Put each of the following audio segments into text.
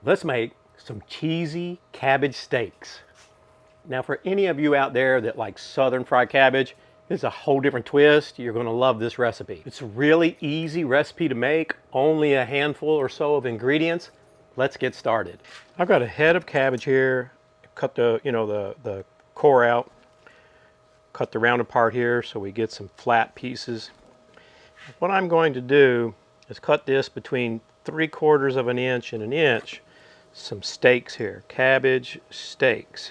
Let's make some cheesy cabbage steaks. Now for any of you out there that like southern fried cabbage, it's a whole different twist. You're gonna love this recipe. It's a really easy recipe to make, only a handful or so of ingredients. Let's get started. I've got a head of cabbage here. Cut the, the core out. Cut the rounded part here so we get some flat pieces. What I'm going to do is cut this between 3/4 of an inch and an inch. Some steaks here, cabbage steaks.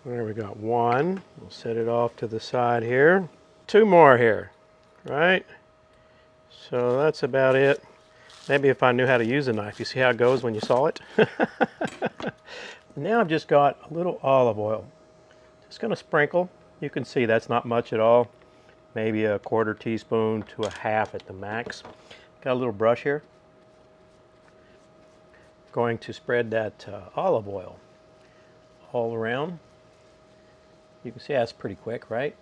There we got one. We'll set it off to the side here. Two more here, right? So that's about it. Maybe if I knew how to use a knife. You see how it goes when you saw it? Now I've just got a little olive oil. Just going to sprinkle. You can see that's not much at all. Maybe a 1/4 teaspoon to a half at the max. Got a little brush here. Going to spread that olive oil all around. You can see that's pretty quick, right?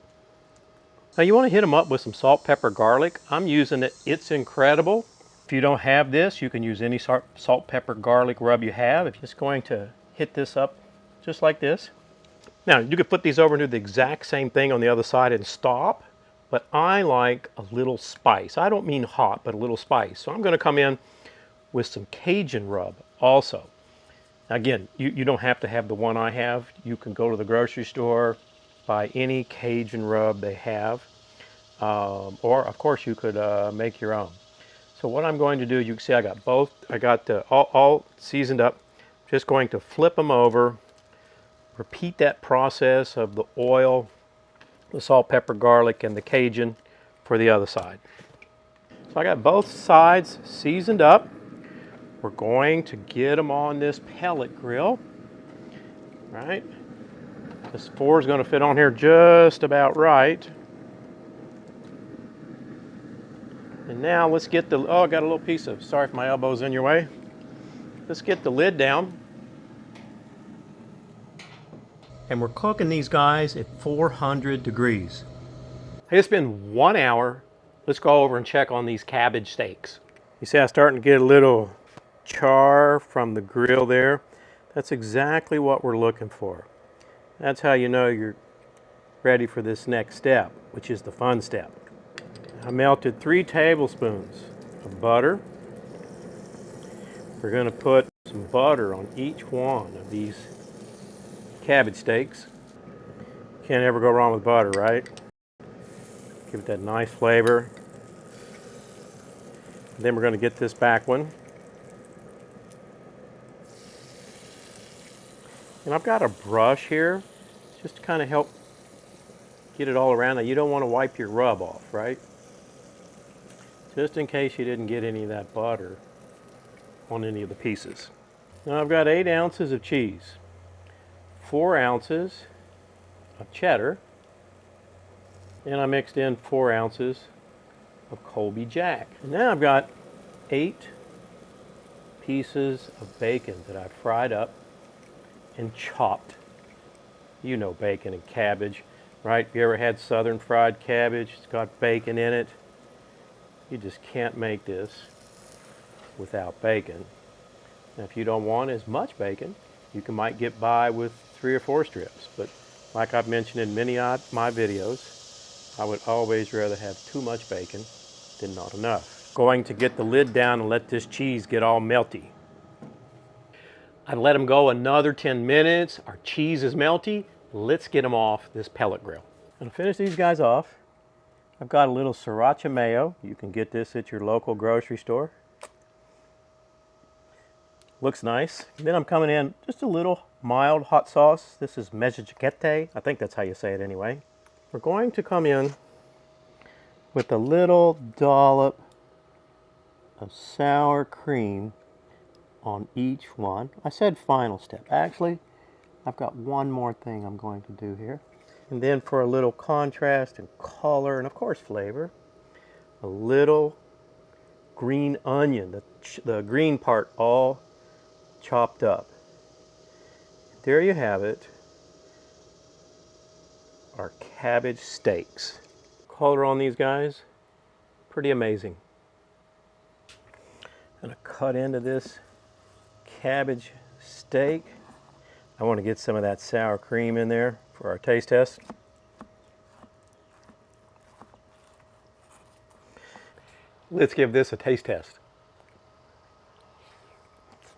Now you want to hit them up with some salt, pepper, garlic. I'm using it. It's incredible. If you don't have this, you can use any salt, pepper, garlic rub you have. If you're just going to hit this up just like this. Now, you could put these over and do the exact same thing on the other side and stop, but I like a little spice. I don't mean hot, but a little spice. So I'm going to come in with some Cajun rub also. Again, you don't have to have the one I have. You can go to the grocery store, buy any Cajun rub they have, or of course you could make your own. So what I'm going to do, you can see I got both. I got all seasoned up. Just going to flip them over. Repeat that process of the oil, the salt, pepper, garlic, and the Cajun for the other side. So I got both sides seasoned up. We're going to get them on this pellet grill. Right? This 4 is going to fit on here just about right. And now let's get the, oh, I got a little piece of, sorry if my elbow's in your way. Let's get the lid down. And we're cooking these guys at 400 degrees. It's been 1 hour. Let's go over and check on these cabbage steaks. You see I'm starting to get a little char from the grill there. That's exactly what we're looking for. That's how you know you're ready for this next step, which is the fun step. I melted 3 tablespoons of butter. We're going to put some butter on each one of these cabbage steaks. Can't ever go wrong with butter, right? Give it that nice flavor. And then we're going to get this back one. And I've got a brush here just to kind of help get it all around. Now you don't want to wipe your rub off, right? Just in case you didn't get any of that butter on any of the pieces. Now I've got 8 ounces of cheese, 4 ounces of cheddar, and I mixed in 4 ounces of Colby Jack. And now I've got 8 pieces of bacon that I fried up and chopped. You know bacon and cabbage, right? You ever had southern fried cabbage? It's got bacon in it. You just can't make this without bacon. Now if you don't want as much bacon, you might get by with 3 or 4 strips. But like I've mentioned in many of my videos, I would always rather have too much bacon than not enough. Going to get the lid down and let this cheese get all melty. I've let them go another 10 minutes. Our cheese is melty. Let's get them off this pellet grill. I'm gonna finish these guys off. I've got a little sriracha mayo. You can get this at your local grocery store. Looks nice. Then I'm coming in just a little mild hot sauce. This is mezzogiquete. I think that's how you say it anyway. We're going to come in with a little dollop of sour cream on each one. I said final step. Actually, I've got one more thing I'm going to do here. And then for a little contrast and color and of course flavor, a little green onion, the green part all chopped up. There you have it. our cabbage steaks. Color on these guys, pretty amazing. I'm gonna cut into this cabbage steak. I want to get some of that sour cream in there for our taste test. Let's give this a taste test.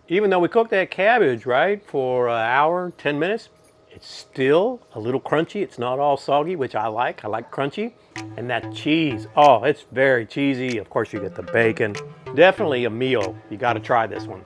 Even though we cooked that cabbage, right, for an hour, 10 minutes, it's still a little crunchy. It's not all soggy, which I like. I like crunchy. And that cheese, oh, it's very cheesy. Of course, you get the bacon. Definitely a meal. You got to try this one.